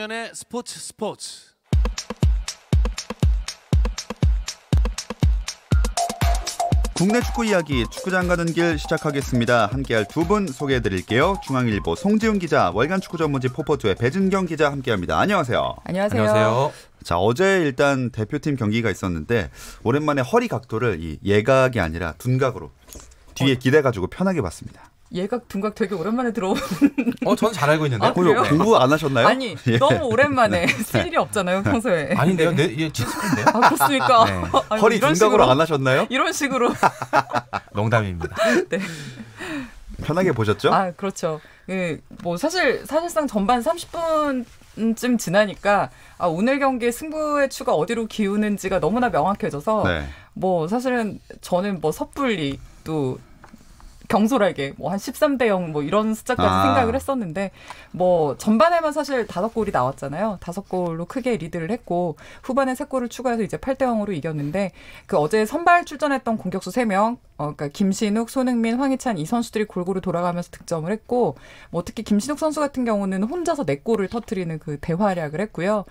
김종현의 스포츠. 국내 축구 이야기 축구장 가는 길 시작하겠습니다. 함께할 두 분 소개해드릴게요. 중앙일보 송지훈 기자, 월간 축구 전문지 포포투의 배준경 기자 함께합니다. 안녕하세요. 안녕하세요. 자, 어제 일단 대표팀 경기가 있었는데 오랜만에 허리 각도를 이 예각이 아니라 둔각으로 뒤에 기대가지고 편하게 봤습니다. 예각, 둔각 되게 오랜만에 들어온. 전 잘 알고 있는데. 아, 그래요? 공부 안 하셨나요? 아니, 예. 너무 오랜만에 쓸 일이 없잖아요, 평소에. 아닌데요? 친숙한데요? 아, 그렇습니까? 네. 아니, 허리 이런 둔각으로 식으로, 안 하셨나요? 이런 식으로. 농담입니다. 네. 편하게 보셨죠? 아, 그렇죠. 뭐 사실상 전반 30분쯤 지나니까 오늘 경기의 승부의 추가 어디로 기우는지가 너무나 명확해져서 네. 뭐 사실은 저는 뭐 섣불리 또 경솔하게 뭐 한 13대 0 뭐 이런 숫자까지 생각을 했었는데 뭐 전반에만 사실 5골이 나왔잖아요. 5골로 크게 리드를 했고 후반에 3골을 추가해서 이제 8대 0으로 이겼는데 그 어제 선발 출전했던 공격수 3명 그러니까 김신욱, 손흥민, 황희찬 이 선수들이 골고루 돌아가면서 득점을 했고 뭐 특히 김신욱 선수 같은 경우는 혼자서 4골을 터뜨리는 그 대활약을 했고요.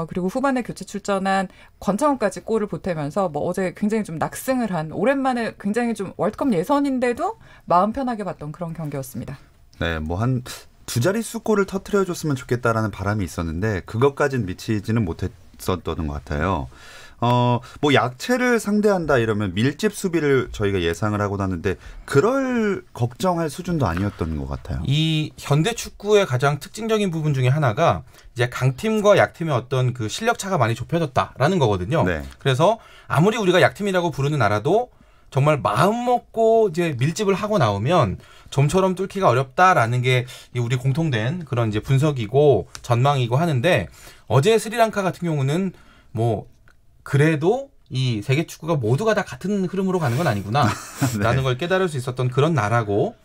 그리고 후반에 교체 출전한 권창훈까지 골을 보태면서 뭐 어제 굉장히 좀 낙승을 한 오랜만에 굉장히 좀 월드컵 예선인데도 마음 편하게 봤던 그런 경기였습니다. 네, 뭐 한 두 자릿수 골을 터뜨려줬으면 좋겠다라는 바람이 있었는데 그것까지는 미치지는 못했었던 것 같아요. 뭐 약체를 상대한다 이러면 밀집 수비를 저희가 예상을 하고 났는데 그럴 걱정할 수준도 아니었던 것 같아요. 이 현대 축구의 가장 특징적인 부분 중에 하나가 이제 강팀과 약팀의 어떤 그 실력 차가 많이 좁혀졌다라는 거거든요. 네. 그래서 아무리 우리가 약팀이라고 부르는 나라도 정말 마음 먹고 이제 밀집을 하고 나오면 좀처럼 뚫기가 어렵다라는 게 우리 공통된 그런 이제 분석이고 전망이고 하는데 어제 스리랑카 같은 경우는 뭐 그래도 이 세계 축구가 모두가 다 같은 흐름으로 가는 건 아니구나 네. 라는 걸 깨달을 수 있었던 그런 나라고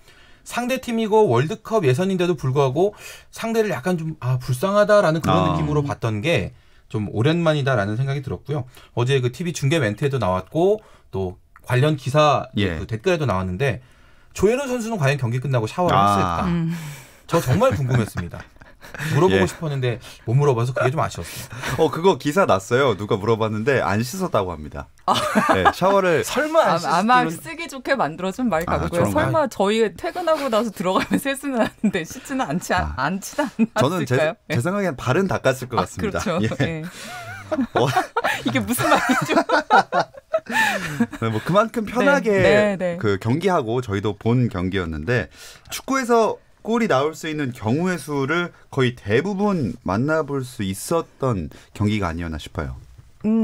상대팀이고 월드컵 예선인데도 불구하고 상대를 약간 좀 불쌍하다라는 그런 느낌으로 봤던 게 좀 오랜만이다라는 생각이 들었고요. 어제 그 TV 중계 멘트에도 나왔고 또 관련 기사 그 댓글에도 나왔는데 조현우 선수는 과연 경기 끝나고 샤워를 했을까? 저 정말 궁금했습니다. 물어보고 싶었는데 못 물어봐서 그게 좀 아쉬웠어요. 그거 기사 났어요. 누가 물어봤는데 안 씻었다고 합니다. 네, 샤워를 설마 아마 쓰기 좋게 만들어준 말 같고요. 설마 저희 퇴근하고 나서 들어가면 세수는 하는데 씻지는 않지는 않았을까요? 저는 제 생각엔 발은 닦았을 것 같습니다. 그렇죠. 예. 네. 이게 무슨 말이죠? 뭐 그만큼 편하게 그 경기하고 저희도 본 경기였는데 축구에서 골이 나올 수 있는 경우의 수를 거의 대부분 만나볼 수 있었던 경기가 아니었나 싶어요.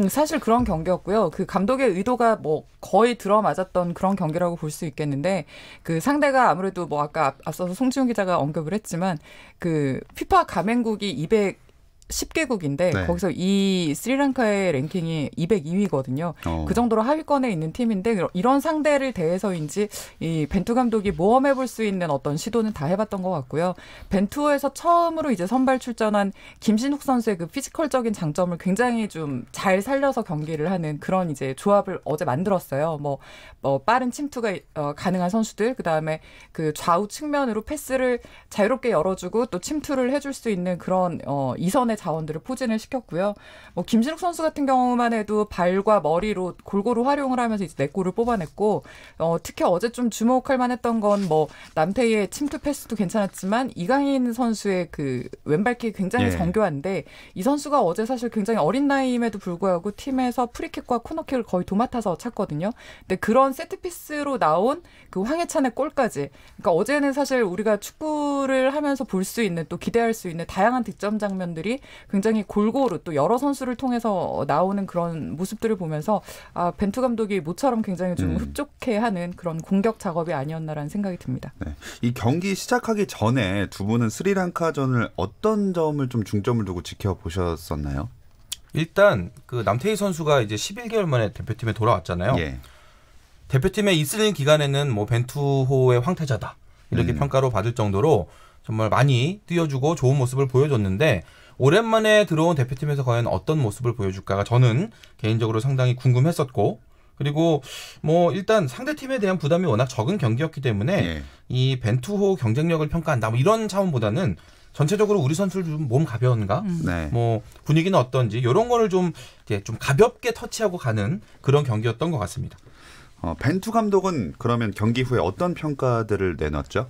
사실 그런 경기였고요. 그 감독의 의도가 뭐 거의 들어맞았던 그런 경기라고 볼 수 있겠는데 그 상대가 아무래도 뭐 아까 앞서서 송지훈 기자가 언급을 했지만 그 피파 가맹국이 210개국인데 거기서 이 스리랑카의 랭킹이 202위거든요. 그 정도로 하위권에 있는 팀인데 이런 상대를 대해서인지 이 벤투 감독이 모험해볼 수 있는 어떤 시도는 다 해봤던 것 같고요. 벤투에서 처음으로 이제 선발 출전한 김신욱 선수의 그 피지컬적인 장점을 굉장히 좀 잘 살려서 경기를 하는 그런 이제 조합을 어제 만들었어요. 뭐 빠른 침투가 가능한 선수들, 그 다음에 그 좌우 측면으로 패스를 자유롭게 열어주고 또 침투를 해줄 수 있는 그런 이선의 자원들을 포진을 시켰고요. 뭐 김신욱 선수 같은 경우만 해도 발과 머리로 골고루 활용을 하면서 이제 4골을 뽑아냈고 특히 어제 좀 주목할 만했던 건 뭐 남태희의 침투 패스도 괜찮았지만 이강인 선수의 그 왼발킥이 굉장히 정교한데 이 선수가 어제 사실 굉장히 어린 나이임에도 불구하고 팀에서 프리킥과 코너킥을 거의 도맡아서 찼거든요. 근데 그런 세트피스로 나온 그 황희찬의 골까지. 그러니까 어제는 사실 우리가 축구를 하면서 볼 수 있는 또 기대할 수 있는 다양한 득점 장면들이 굉장히 골고루 또 여러 선수를 통해서 나오는 그런 모습들을 보면서 벤투 감독이 모처럼 굉장히 좀 흡족해하는 그런 공격 작업이 아니었나라는 생각이 듭니다. 네. 이 경기 시작하기 전에 두 분은 스리랑카전을 어떤 점을 좀 중점을 두고 지켜보셨었나요? 일단 그 남태희 선수가 이제 11개월 만에 대표팀에 돌아왔잖아요. 대표팀에 있을 기간에는 뭐 벤투호의 황태자다 이렇게 평가로 받을 정도로 정말 많이 뛰어주고 좋은 모습을 보여줬는데 오랜만에 들어온 대표팀에서 과연 어떤 모습을 보여줄까가 저는 개인적으로 상당히 궁금했었고 그리고 뭐 일단 상대팀에 대한 부담이 워낙 적은 경기였기 때문에 이 벤투호 경쟁력을 평가한다 뭐 이런 차원보다는 전체적으로 우리 선수들 좀 몸 가벼운가? 네. 뭐 분위기는 어떤지 이런 거를 좀 이제 좀 가볍게 터치하고 가는 그런 경기였던 것 같습니다. 벤투 감독은 그러면 경기 후에 어떤 평가들을 내놨죠?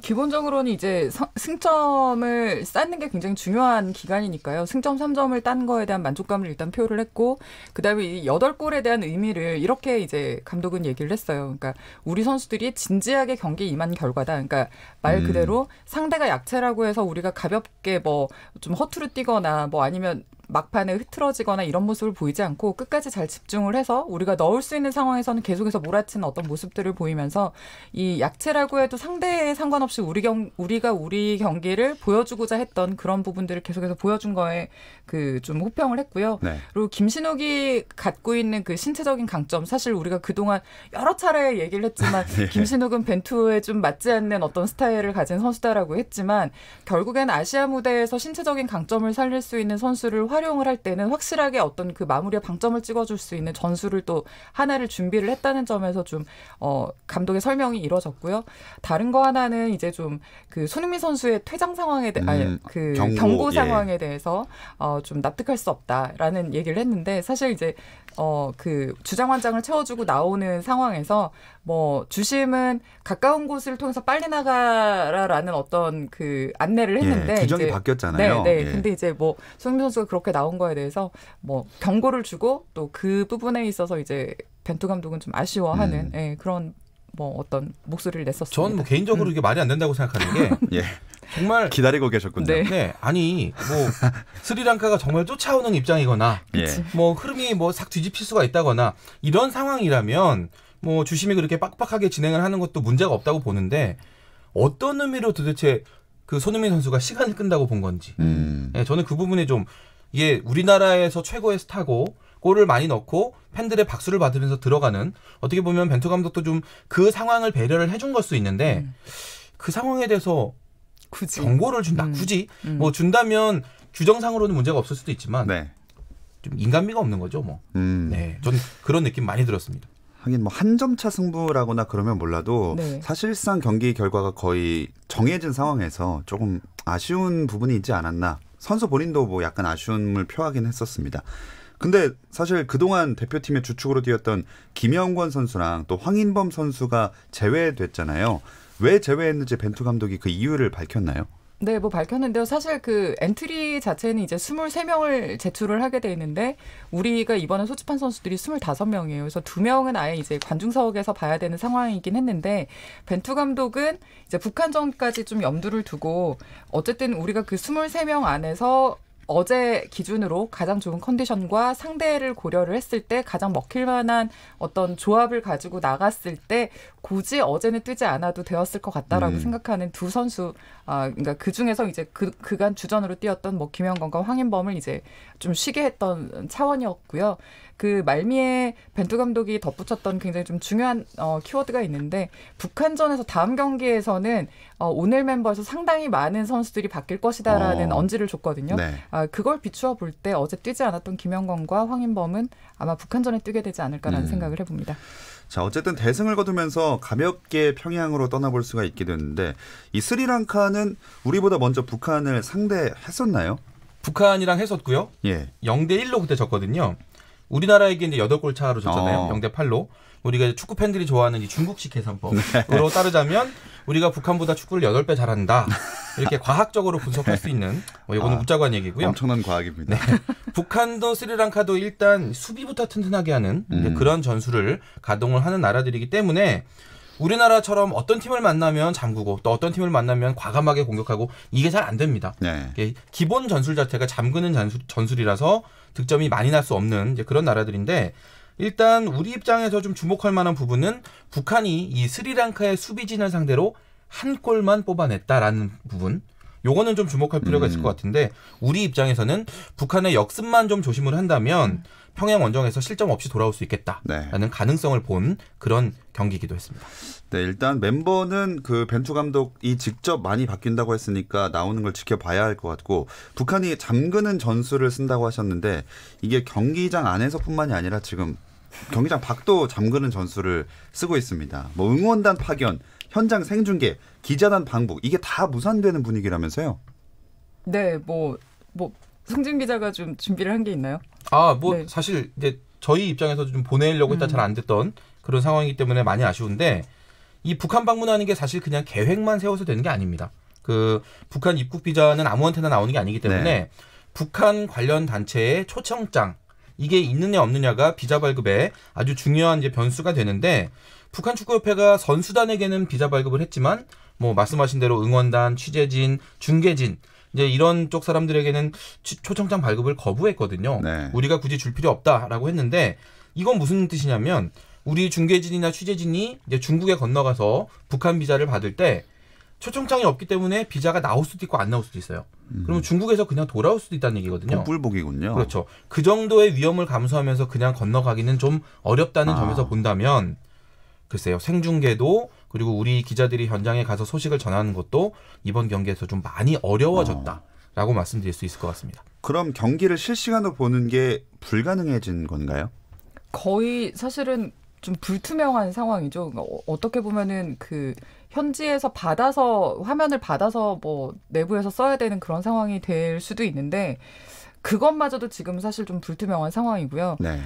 기본적으로는 이제 승점을 쌓는 게 굉장히 중요한 기간이니까요. 승점 3점을 딴 거에 대한 만족감을 일단 표를 했고, 그다음에 이 8골에 대한 의미를 이렇게 이제 감독은 얘기를 했어요. 그러니까 우리 선수들이 진지하게 경기에 임한 결과다. 그러니까 말 그대로 상대가 약체라고 해서 우리가 가볍게 뭐 좀 허투루 뛰거나 뭐 아니면 막판에 흐트러지거나 이런 모습을 보이지 않고 끝까지 잘 집중을 해서 우리가 넣을 수 있는 상황에서는 계속해서 몰아치는 어떤 모습들을 보이면서 이 약체라고 해도 상대에 상관없이 우리가 우리 경기를 보여주고자 했던 그런 부분들을 계속해서 보여준 거에 그 좀 호평을 했고요. 네. 그리고 김신욱이 갖고 있는 그 신체적인 강점, 사실 우리가 그동안 여러 차례 얘기를 했지만 네. 김신욱은 벤투에 좀 맞지 않는 어떤 스타일을 가진 선수다라고 했지만 결국엔 아시아 무대에서 신체적인 강점을 살릴 수 있는 선수를 활용을 할 때는 확실하게 어떤 그 마무리에 방점을 찍어줄 수 있는 전술을 또 하나를 준비를 했다는 점에서 좀 감독의 설명이 이루어졌고요. 다른 거 하나는 이제 좀 그 손흥민 선수의 퇴장 상황에 그 경고 상황에 대해서 좀 납득할 수 없다라는 얘기를 했는데 사실 이제 그 주장환장을 채워주고 나오는 상황에서 뭐 주심은 가까운 곳을 통해서 빨리 나가라라는 어떤 그 안내를 했는데 규정이 이제 바뀌었잖아요. 네. 근데 이제 뭐 손흥민 선수가 그렇게 나온 거에 대해서 뭐 경고를 주고 또 그 부분에 있어서 이제 벤투 감독은 좀 아쉬워하는 그런 뭐 어떤 목소리를 냈었습니다. 저는 뭐 개인적으로 이게 말이 안 된다고 생각하는 게 예. 정말 기다리고 계셨군요. 네. 아니 뭐 스리랑카가 정말 쫓아오는 입장이거나 예. 뭐 흐름이 뭐 싹 뒤집힐 수가 있다거나 이런 상황이라면 뭐 주심이 그렇게 빡빡하게 진행을 하는 것도 문제가 없다고 보는데 어떤 의미로 도대체 그 손흥민 선수가 시간을 끈다고 본 건지 예, 저는 그 부분에 좀 이게 우리나라에서 최고의 스타고 골을 많이 넣고 팬들의 박수를 받으면서 들어가는 어떻게 보면 벤투 감독도 좀 그 상황을 배려를 해준 걸 수 있는데 그 상황에 대해서 굳이 경고를 준다. 굳이 뭐 준다면 규정상으로는 문제가 없을 수도 있지만 네. 좀 인간미가 없는 거죠, 뭐. 네, 전 그런 느낌 많이 들었습니다. 하긴 뭐 한 점 차 승부라거나 그러면 몰라도 네. 사실상 경기 결과가 거의 정해진 상황에서 조금 아쉬운 부분이 있지 않았나. 선수 본인도 뭐 약간 아쉬움을 표하긴 했었습니다. 근데 사실 그동안 대표팀의 주축으로 뛰었던 김영권 선수랑 또 황인범 선수가 제외됐잖아요. 왜 제외했는지 벤투 감독이 그 이유를 밝혔나요? 네, 뭐 밝혔는데요. 사실 그 엔트리 자체는 이제 23명을 제출을 하게 돼 있는데 우리가 이번에 소집한 선수들이 25명이에요. 그래서 2명은 아예 이제 관중석에서 봐야 되는 상황이긴 했는데 벤투 감독은 이제 북한전까지 좀 염두를 두고 어쨌든 우리가 그 23명 안에서 어제 기준으로 가장 좋은 컨디션과 상대를 고려를 했을 때 가장 먹힐 만한 어떤 조합을 가지고 나갔을 때 굳이 어제는 뛰지 않아도 되었을 것 같다라고 생각하는 두 선수, 그러니까 그 중에서 이제 그간 주전으로 뛰었던 뭐 김영건과 황인범을 이제 좀 쉬게 했던 차원이었고요. 그 말미에 벤투 감독이 덧붙였던 굉장히 좀 중요한 키워드가 있는데 북한전에서 다음 경기에서는 오늘 멤버에서 상당히 많은 선수들이 바뀔 것이다라는 언지를 줬거든요. 네. 그걸 비추어 볼 때 어제 뛰지 않았던 김영건과 황인범은 아마 북한전에 뛰게 되지 않을까라는 생각을 해봅니다. 자, 어쨌든 대승을 거두면서 가볍게 평양으로 떠나볼 수가 있게 됐는데 이 스리랑카는 우리보다 먼저 북한을 상대했었나요? 북한이랑 했었고요. 예. 0대1로 그때 졌거든요. 우리나라에게 이제 8골 차로 졌잖아요. 0대8로. 우리가 축구 팬들이 좋아하는 이 중국식 계산법으로 따르자면 우리가 북한보다 축구를 8배 잘한다. 이렇게 과학적으로 분석할 수 있는 뭐 이거는 웃자고한 얘기고요. 엄청난 과학입니다. 네. 북한도 스리랑카도 일단 수비부터 튼튼하게 하는 그런 전술을 가동을 하는 나라들이기 때문에 우리나라처럼 어떤 팀을 만나면 잠그고 또 어떤 팀을 만나면 과감하게 공격하고 이게 잘 안 됩니다. 네. 기본 전술 자체가 잠그는 전술이라서 득점이 많이 날 수 없는 이제 그런 나라들인데 일단 우리 입장에서 좀 주목할 만한 부분은 북한이 이 스리랑카의 수비진을 상대로 한 골만 뽑아냈다라는 부분. 요거는 좀 주목할 필요가 있을 것 같은데 우리 입장에서는 북한의 역습만 좀 조심을 한다면 평양 원정에서 실점 없이 돌아올 수 있겠다라는 가능성을 본 그런 경기이기도 했습니다. 네, 일단 멤버는 그 벤투 감독이 직접 많이 바뀐다고 했으니까 나오는 걸 지켜봐야 할 것 같고 북한이 잠그는 전술을 쓴다고 하셨는데 이게 경기장 안에서뿐만이 아니라 지금 경기장 밖도 잠그는 전술을 쓰고 있습니다. 뭐 응원단 파견, 현장 생중계, 기자단 방북 이게 다 무산되는 분위기라면서요? 네, 뭐 승진 기자가 좀 준비를 한 게 있나요? 네. 사실 이제 저희 입장에서도 좀 보내려고 했다 잘 안 됐던 그런 상황이기 때문에 많이 아쉬운데 이 북한 방문하는 게 사실 그냥 계획만 세워서 되는 게 아닙니다. 그 북한 입국 비자는 아무한테나 나오는 게 아니기 때문에 네. 북한 관련 단체의 초청장 이게 있느냐 없느냐가 비자 발급에 아주 중요한 이제 변수가 되는데 북한 축구협회가 선수단에게는 비자 발급을 했지만 뭐 말씀하신 대로 응원단, 취재진, 중계진 이제 이런 쪽 사람들에게는 초청장 발급을 거부했거든요. 네. 우리가 굳이 줄 필요 없다라고 했는데 이건 무슨 뜻이냐면 우리 중계진이나 취재진이 이제 중국에 건너가서 북한 비자를 받을 때 초청장이 없기 때문에 비자가 나올 수도 있고 안 나올 수도 있어요. 그러면 중국에서 그냥 돌아올 수도 있다는 얘기거든요. 뿔복이군요. 그렇죠. 그 정도의 위험을 감수하면서 그냥 건너가기는 좀 어렵다는 점에서 본다면 글쎄요. 생중계도 그리고 우리 기자들이 현장에 가서 소식을 전하는 것도 이번 경기에서 좀 많이 어려워졌다라고 말씀드릴 수 있을 것 같습니다. 그럼 경기를 실시간으로 보는 게 불가능해진 건가요? 거의 사실은 좀 불투명한 상황이죠. 그러니까 어떻게 보면은 그 현지에서 화면을 받아서 뭐 내부에서 써야 되는 그런 상황이 될 수도 있는데 그것마저도 지금 사실 좀 불투명한 상황이고요. 네.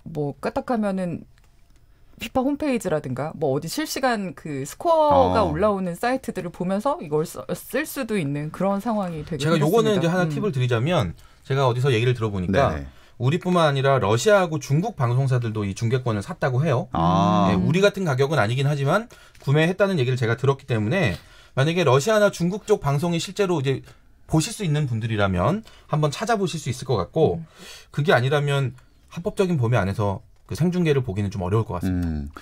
뭐 까딱하면은 피파 홈페이지라든가 뭐 어디 실시간 그 스코어가 올라오는 사이트들을 보면서 이걸 쓸 수도 있는 그런 상황이 되게 제가 요거는 이제 하나 팁을 드리자면 제가 어디서 얘기를 들어보니까 네네. 우리뿐만 아니라 러시아하고 중국 방송사들도 이 중계권을 샀다고 해요. 네, 우리 같은 가격은 아니긴 하지만 구매했다는 얘기를 제가 들었기 때문에 만약에 러시아나 중국 쪽 방송이 실제로 이제 보실 수 있는 분들이라면 한번 찾아보실 수 있을 것 같고 그게 아니라면 합법적인 범위 안에서 그 생중계를 보기는 좀 어려울 것 같습니다.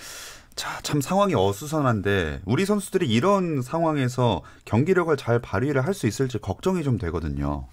자, 참 상황이 어수선한데 우리 선수들이 이런 상황에서 경기력을 잘 발휘를 할 수 있을지 걱정이 좀 되거든요.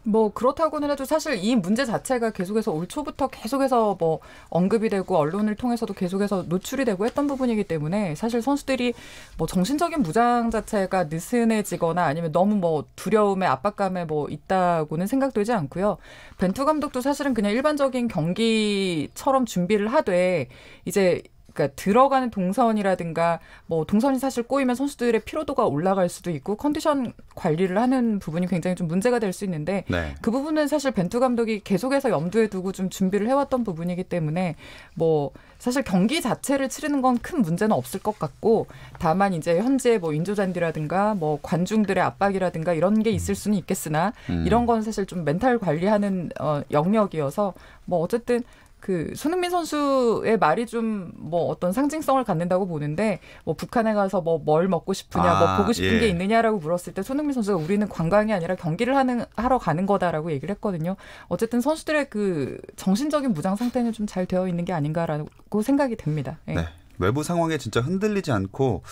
뭐 그렇다고는 해도 사실 이 문제 자체가 계속해서 올 초부터 계속해서 뭐 언급이 되고 언론을 통해서도 계속해서 노출이 되고 했던 부분이기 때문에 사실 선수들이 뭐 정신적인 무장 자체가 느슨해지거나 아니면 너무 뭐 두려움에 압박감에 뭐 있다고는 생각되지 않고요. 벤투 감독도 사실은 그냥 일반적인 경기처럼 준비를 하되 이제 그러니까 들어가는 동선이라든가 뭐 동선이 사실 꼬이면 선수들의 피로도가 올라갈 수도 있고 컨디션 관리를 하는 부분이 굉장히 좀 문제가 될 수 있는데 네. 그 부분은 사실 벤투 감독이 계속해서 염두에 두고 좀 준비를 해왔던 부분이기 때문에 뭐 사실 경기 자체를 치르는 건 큰 문제는 없을 것 같고 다만 이제 현재 뭐 인조잔디라든가 뭐 관중들의 압박이라든가 이런 게 있을 수는 있겠으나 이런 건 사실 좀 멘탈 관리하는 영역이어서 뭐 어쨌든 그 손흥민 선수의 말이 좀 뭐 어떤 상징성을 갖는다고 보는데 뭐 북한에 가서 뭐 뭘 먹고 싶으냐 뭐 보고 싶은 게 있느냐라고 물었을 때 손흥민 선수가 우리는 관광이 아니라 경기를 하러 가는 거다라고 얘기를 했거든요. 어쨌든 선수들의 그 정신적인 무장 상태는 좀 잘 되어 있는 게 아닌가라고 생각이 됩니다. 네. 네. 외부 상황에 진짜 흔들리지 않고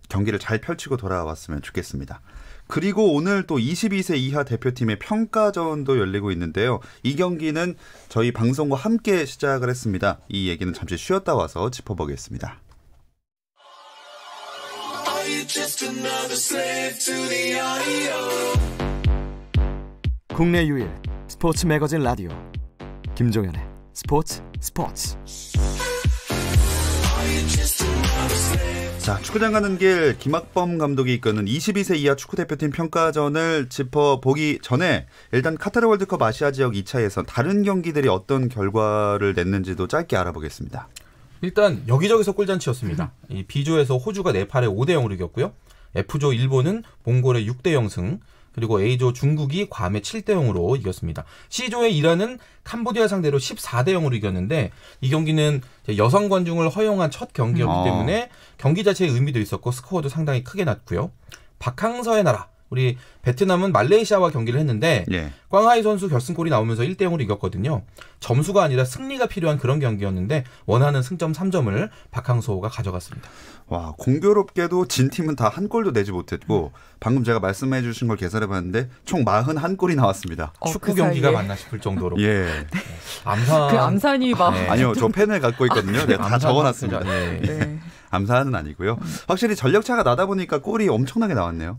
경기를 잘 펼치고 돌아왔으면 좋겠습니다. 그리고 오늘 또 22세 이하 대표팀의 평가전도 열리고 있는데요. 이 경기는 저희 방송과 함께 시작을 했습니다. 이 얘기는 잠시 쉬었다 와서 짚어보겠습니다. 국내 유일 스포츠 매거진 라디오 김종현의 스포츠. 자, 축구장 가는 길 김학범 감독이 이끄는 22세 이하 축구대표팀 평가전을 짚어보기 전에 일단 카타르 월드컵 아시아 지역 2차 예선 다른 경기들이 어떤 결과를 냈는지도 짧게 알아보겠습니다. 일단 여기저기서 꿀잔치였습니다. 이 B조에서 호주가 네팔에 5대0으로 이겼고요. F조 일본은 몽골에 6대0 승, 그리고 A조 중국이 괌에 7대0으로 이겼습니다. C조의 이란은 캄보디아 상대로 14대0으로 이겼는데 이 경기는 여성 관중을 허용한 첫 경기였기 때문에 경기 자체의 의미도 있었고 스코어도 상당히 크게 났고요. 박항서의 나라, 우리 베트남은 말레이시아와 경기를 했는데 꽝하이 선수 결승골이 나오면서 1대0으로 이겼거든요. 점수가 아니라 승리가 필요한 그런 경기였는데 원하는 승점 3점을 박항서가 가져갔습니다. 와, 공교롭게도 진 팀은 다 한 골도 내지 못했고 방금 제가 말씀해 주신 걸 계산해봤는데 총 41골이 나왔습니다. 축구 경기가 맞나 싶을 정도로. 예. 암산. 그 암산이 막. 네. 아니요, 저 펜을 갖고 있거든요. 내가 다 적어놨습니다. 네. 암산은 아니고요. 확실히 전력차가 나다 보니까 골이 엄청나게 나왔네요.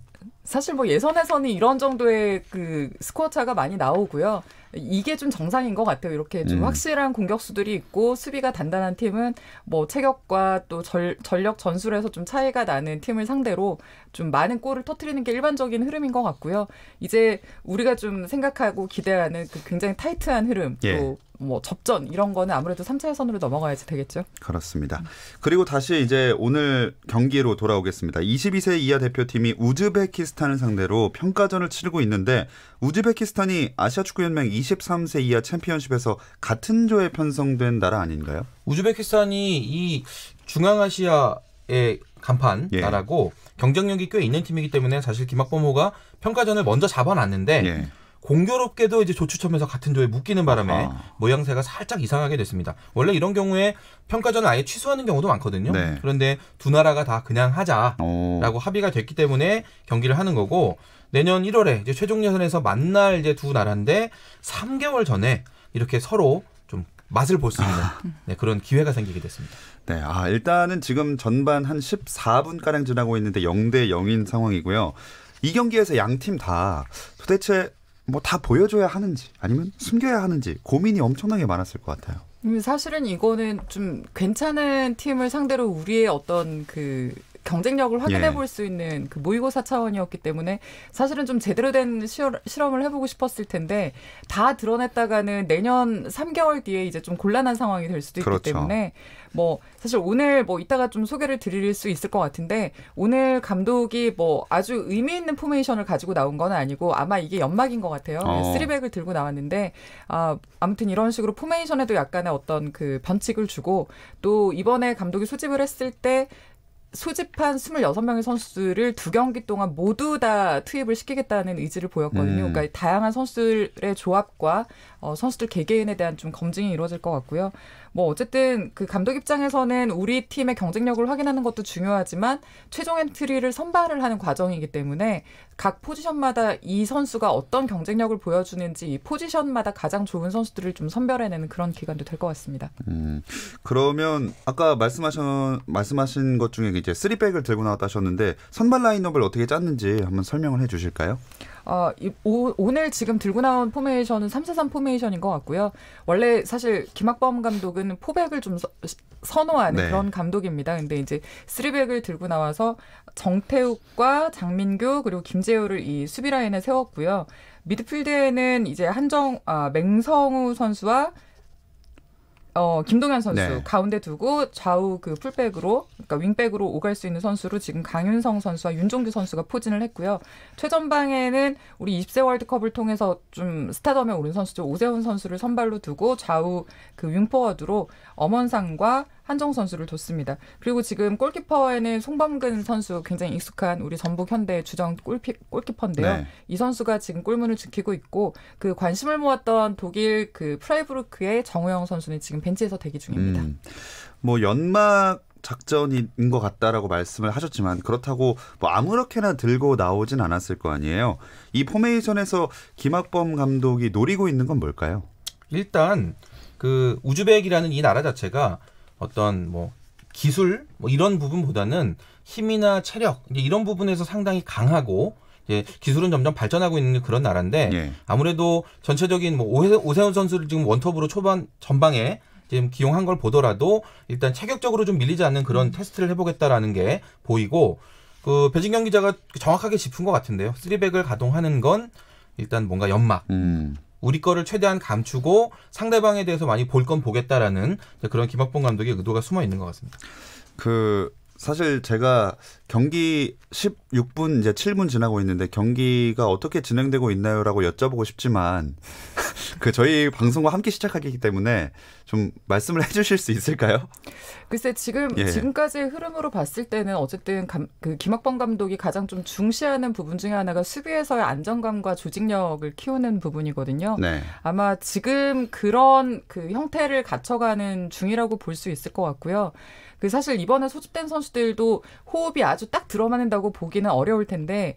사실 뭐 예선에서는 이런 정도의 그 스코어 차가 많이 나오고요. 이게 좀 정상인 것 같아요. 이렇게 좀 확실한 공격수들이 있고 수비가 단단한 팀은 뭐 체격과 또 전력 전술에서 좀 차이가 나는 팀을 상대로 좀 많은 골을 터뜨리는 게 일반적인 흐름인 것 같고요. 이제 우리가 좀 생각하고 기대하는 그 굉장히 타이트한 흐름, 또 뭐 접전 이런 거는 아무래도 3차 예선으로 넘어가야지 되겠죠. 그렇습니다. 그리고 다시 이제 오늘 경기로 돌아오겠습니다. 22세 이하 대표팀이 우즈베키스탄을 상대로 평가전을 치르고 있는데 우즈베키스탄이 아시아축구연맹 23세 이하 챔피언십에서 같은 조에 편성된 나라 아닌가요? 우즈베키스탄이 이 중앙아시아의 간판 나라고 경쟁력이 꽤 있는 팀이기 때문에 사실 김학범호가 평가전을 먼저 잡아놨는데 공교롭게도 이제 조추첨에서 같은 조에 묶이는 바람에 모양새가 살짝 이상하게 됐습니다. 원래 이런 경우에 평가전을 아예 취소하는 경우도 많거든요. 그런데 두 나라가 다 그냥 하자라고 합의가 됐기 때문에 경기를 하는 거고, 내년 1월에 이제 최종 예선에서 만날 이제 두 나라인데 3개월 전에 이렇게 서로 좀 맛을 볼 수 있는 그런 기회가 생기게 됐습니다. 네, 일단은 지금 전반 한 14분가량 지나고 있는데 0대 0인 상황이고요. 이 경기에서 양 팀 다 도대체 뭐 다 보여줘야 하는지 아니면 숨겨야 하는지 고민이 엄청나게 많았을 것 같아요. 사실은 이거는 좀 괜찮은 팀을 상대로 우리의 어떤 그 경쟁력을 확인해 볼 수 있는 그 모의고사 차원이었기 때문에 사실은 좀 제대로 된 실험을 해보고 싶었을 텐데 다 드러냈다가는 내년 3개월 뒤에 이제 좀 곤란한 상황이 될 수도 있기 때문에 뭐 사실 오늘 뭐 이따가 좀 소개를 드릴 수 있을 것 같은데 오늘 감독이 뭐 아주 의미 있는 포메이션을 가지고 나온 건 아니고 아마 이게 연막인 것 같아요. 3백을 들고 나왔는데 아무튼 이런 식으로 포메이션에도 약간의 어떤 그 변칙을 주고 또 이번에 감독이 소집을 했을 때 소집한 26명의 선수들을 2경기 동안 모두 다 투입을 시키겠다는 의지를 보였거든요. 그러니까 다양한 선수들의 조합과 선수들 개개인에 대한 좀 검증이 이루어질 것 같고요. 뭐 어쨌든 그 감독 입장에서는 우리 팀의 경쟁력을 확인하는 것도 중요하지만 최종 엔트리를 선발을 하는 과정이기 때문에 각 포지션마다 이 선수가 어떤 경쟁력을 보여주는지 이 포지션마다 가장 좋은 선수들을 좀 선별해내는 그런 기간도 될 것 같습니다. 그러면 아까 말씀하신 것 중에 이제 3백을 들고 나왔다 하셨는데 선발 라인업을 어떻게 짰는지 한번 설명을 해 주실까요? 오늘 지금 들고 나온 포메이션은 3-4-3 포메이션인 것 같고요. 원래 사실 김학범 감독은 포백을 좀 선호하는 그런 감독입니다. 근데 이제 3백을 들고 나와서 정태욱과 장민규 그리고 김재호를 이 수비 라인에 세웠고요. 미드필드에는 이제 맹성우 선수와 김동현 선수 가운데 두고 좌우 그 풀백으로 그러니까 윙백으로 오갈 수 있는 선수로 지금 강윤성 선수와 윤종규 선수가 포진을 했고요. 최전방에는 우리 20세 월드컵을 통해서 좀 스타덤에 오른 선수죠. 오세훈 선수를 선발로 두고 좌우 그 윙포워드로 엄원상과 한정 선수를 뒀습니다. 그리고 지금 골키퍼에는 송범근 선수 굉장히 익숙한 우리 전북 현대 주전 골키퍼인데요. 이 선수가 지금 골문을 지키고 있고 그 관심을 모았던 독일 그 프라이부르크의 정우영 선수는 지금 벤치에서 대기 중입니다. 뭐 연막 작전인 것 같다라고 말씀을 하셨지만 그렇다고 뭐 아무렇게나 들고 나오진 않았을 거 아니에요. 이 포메이션에서 김학범 감독이 노리고 있는 건 뭘까요? 일단 그 우즈벡이라는 이 나라 자체가 어떤 뭐 기술 뭐 이런 부분보다는 힘이나 체력 이제 이런 부분에서 상당히 강하고 이제 기술은 점점 발전하고 있는 그런 나라인데 아무래도 전체적인 뭐 오세훈 선수를 지금 원톱으로 전방에 지금 기용한 걸 보더라도 일단 체격적으로 좀 밀리지 않는 그런 테스트를 해보겠다라는 게 보이고 그 배진경 기자가 정확하게 짚은 것 같은데요. 3백을 가동하는 건 일단 뭔가 연막. 우리 거를 최대한 감추고 상대방에 대해서 많이 볼 건 보겠다라는 그런 김학범 감독의 의도가 숨어 있는 것 같습니다. 사실 제가 경기 16분 이제 7분 지나고 있는데 경기가 어떻게 진행되고 있나요라고 여쭤보고 싶지만 저희 방송과 함께 시작하기 때문에 좀 말씀을 해주실 수 있을까요? 글쎄 지금까지의 흐름으로 봤을 때는 어쨌든 그 김학범 감독이 가장 좀 중시하는 부분 중에 하나가 수비에서의 안정감과 조직력을 키우는 부분이거든요. 아마 지금 그런 그 형태를 갖춰가는 중이라고 볼 수 있을 것 같고요. 사실 이번에 소집된 선수들도 호흡이 아주 딱 들어맞는다고 보기는 어려울 텐데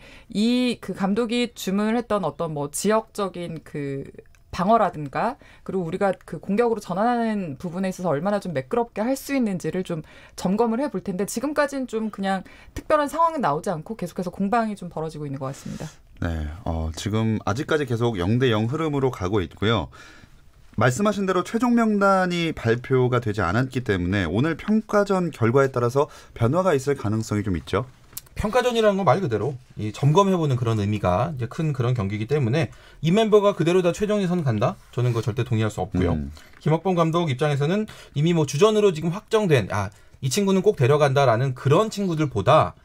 그 감독이 주문을 했던 어떤 뭐 지역적인 그 방어라든가 그리고 우리가 그 공격으로 전환하는 부분에 있어서 얼마나 좀 매끄럽게 할 수 있는지를 좀 점검을 해볼 텐데 지금까지는 좀 그냥 특별한 상황은 나오지 않고 계속해서 공방이 좀 벌어지고 있는 것 같습니다. 네, 지금 아직까지 계속 0대0 흐름으로 가고 있고요. 말씀하신 대로 최종 명단이 발표가 되지 않았기 때문에 오늘 평가전 결과에 따라서 변화가 있을 가능성이 좀 있죠. 평가전이라는 건 말 그대로 이 점검해보는 그런 의미가 이제 큰 그런 경기이기 때문에 이 멤버가 그대로 다 최종 예선 간다? 저는 그거 절대 동의할 수 없고요. 김학범 감독 입장에서는 이미 뭐 주전으로 지금 확정된 이 친구는 꼭 데려간다라는 그런 친구들보다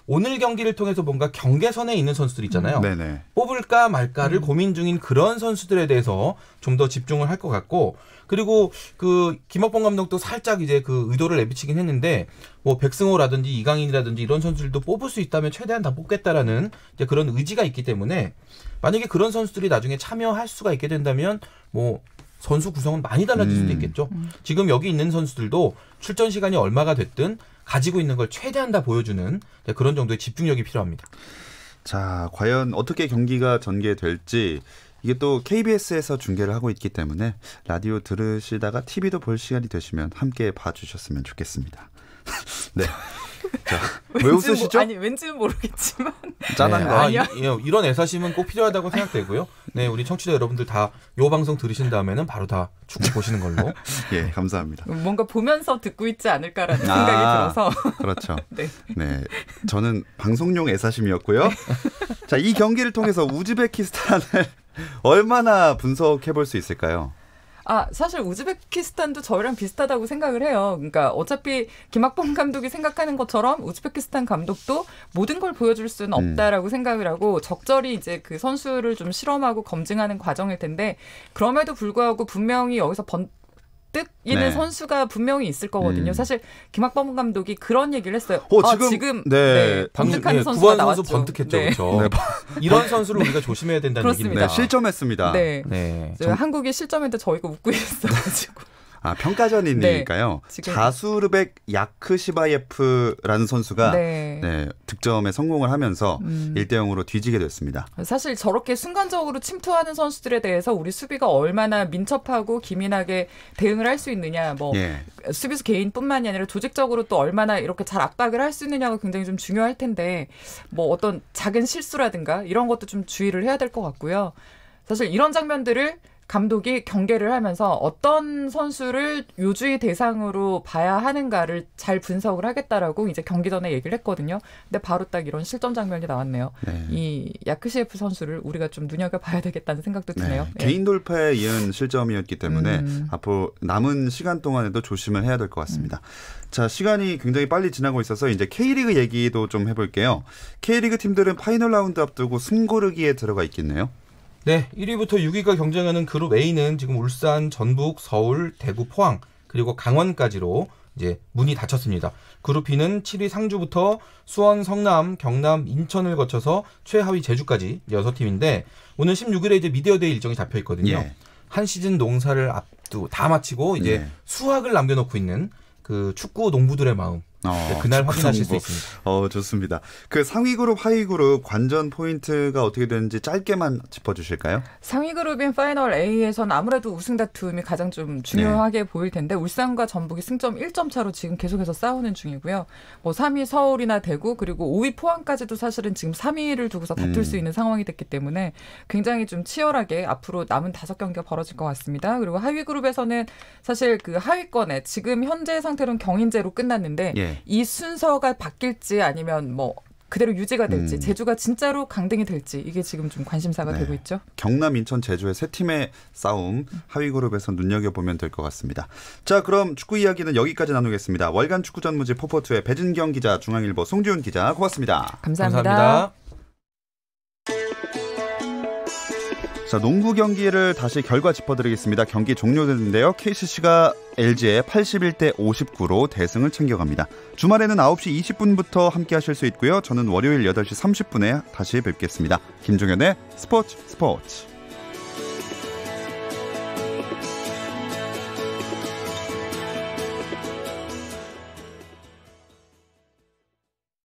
오늘 경기를 통해서 뭔가 경계선에 있는 선수들 있잖아요. 네네. 뽑을까 말까를 고민 중인 그런 선수들에 대해서 좀 더 집중을 할 것 같고 그리고 그 김학범 감독도 살짝 이제 그 의도를 내비치긴 했는데 뭐 백승호라든지 이강인이라든지 이런 선수들도 뽑을 수 있다면 최대한 다 뽑겠다라는 이제 그런 의지가 있기 때문에 만약에 그런 선수들이 나중에 참여할 수가 있게 된다면 뭐 선수 구성은 많이 달라질 수도 있겠죠. 지금 여기 있는 선수들도 출전 시간이 얼마가 됐든 가지고 있는 걸 최대한 다 보여주는 그런 정도의 집중력이 필요합니다. 자, 과연 어떻게 경기가 전개될지 이게 또 KBS에서 중계를 하고 있기 때문에 라디오 들으시다가 TV도 볼 시간이 되시면 함께 봐주셨으면 좋겠습니다. 네. 자, 왜 웃으시죠? 아니 왠지는 모르겠지만 짠한 거. 이런 애사심은 꼭 필요하다고 생각되고요. 네, 우리 청취자 여러분들 다 요 방송 들으신 다음에는 바로 다 축구 보시는 걸로. 예, 감사합니다. 뭔가 보면서 듣고 있지 않을까라는 생각이 들어서. 그렇죠. 네. 네, 저는 방송용 애사심이었고요. 자, 이 경기를 통해서 우즈베키스탄을 얼마나 분석해 볼 수 있을까요? 사실 우즈베키스탄도 저희랑 비슷하다고 생각을 해요. 그러니까 어차피 김학범 감독이 생각하는 것처럼 우즈베키스탄 감독도 모든 걸 보여줄 수는 없다라고 생각을 하고 적절히 이제 그 선수를 좀 실험하고 검증하는 과정일 텐데 그럼에도 불구하고 분명히 여기서 번뜩이는 선수가 분명히 있을 거거든요. 사실 김학범 감독이 그런 얘기를 했어요. 지금 번뜩하는 선수가 나왔죠. 선수 번뜩했죠. 네. 그렇죠. 네. 이런 선수를 우리가 조심해야 된다는 얘기입니다. 네, 실점했습니다. 네. 한국이 실점했는데 저희가 웃고 있었가지고. 평가전이니까요. 네, 자수르백 야크시바예프라는 선수가 득점에 성공을 하면서 1대0으로 뒤지게 됐습니다. 사실 저렇게 순간적으로 침투하는 선수들에 대해서 우리 수비가 얼마나 민첩하고 기민하게 대응을 할 수 있느냐. 수비수 개인뿐만이 아니라 조직적으로 또 얼마나 이렇게 잘 압박을 할 수 있느냐가 굉장히 좀 중요할 텐데 어떤 작은 실수라든가 이런 것도 좀 주의를 해야 될 것 같고요. 사실 이런 장면들을 감독이 경계를 하면서 어떤 선수를 요주의 대상으로 봐야 하는가를 잘 분석을 하겠다라고 이제 경기 전에 얘기를 했거든요. 근데 바로 딱 이런 실점 장면이 나왔네요. 이 야크시에프 선수를 우리가 좀 눈여겨봐야 되겠다는 생각도 드네요. 개인 돌파에 이은 실점이었기 때문에 앞으로 남은 시간 동안에도 조심을 해야 될 것 같습니다. 자, 시간이 굉장히 빨리 지나고 있어서 이제 K리그 얘기도 좀 해볼게요. K리그 팀들은 파이널 라운드 앞두고 숨고르기에 들어가 있겠네요. 네, 1위부터 6위가 경쟁하는 그룹 A는 지금 울산, 전북, 서울, 대구, 포항 그리고 강원까지로 이제 문이 닫혔습니다. 그룹 B는 7위 상주부터 수원, 성남, 경남, 인천을 거쳐서 최하위 제주까지 6팀인데 오늘 16일에 이제 미디어데이 일정이 잡혀 있거든요. 한 시즌 농사를 다 마치고 이제 수확을 남겨놓고 있는 그 축구 농부들의 마음. 그날 확인하실 수 있습니다. 좋습니다. 그 상위 그룹, 하위 그룹 관전 포인트가 어떻게 되는지 짧게만 짚어주실까요? 상위 그룹인 파이널 A에서는 아무래도 우승 다툼이 가장 좀 중요하게 보일 텐데 울산과 전북이 승점 1점 차로 지금 계속해서 싸우는 중이고요. 3위 서울이나 대구 그리고 5위 포항까지도 사실은 지금 3위를 두고서 다툴 수 있는 상황이 됐기 때문에 굉장히 좀 치열하게 앞으로 남은 5경기가 벌어질 것 같습니다. 그리고 하위 그룹에서는 사실 그 하위권에 지금 현재 상태로는 경인제로 끝났는데 이 순서가 바뀔지 아니면 그대로 유지가 될지 제주가 진짜로 강등이 될지 이게 지금 좀 관심사가 되고 있죠. 경남, 인천, 제주의 세 팀의 싸움 하위 그룹에서 눈여겨보면 될 것 같습니다. 자, 그럼 축구 이야기는 여기까지 나누겠습니다. 월간 축구 전무지 포포투의 배진경 기자, 중앙일보 송지훈 기자 고맙습니다. 감사합니다. 자, 농구 경기를 다시 결과 짚어드리겠습니다. 경기 종료됐는데요. KCC가 LG에 81대 59로 대승을 챙겨갑니다. 주말에는 9시 20분부터 함께 하실 수 있고요. 저는 월요일 8시 30분에 다시 뵙겠습니다. 김종현의 스포츠.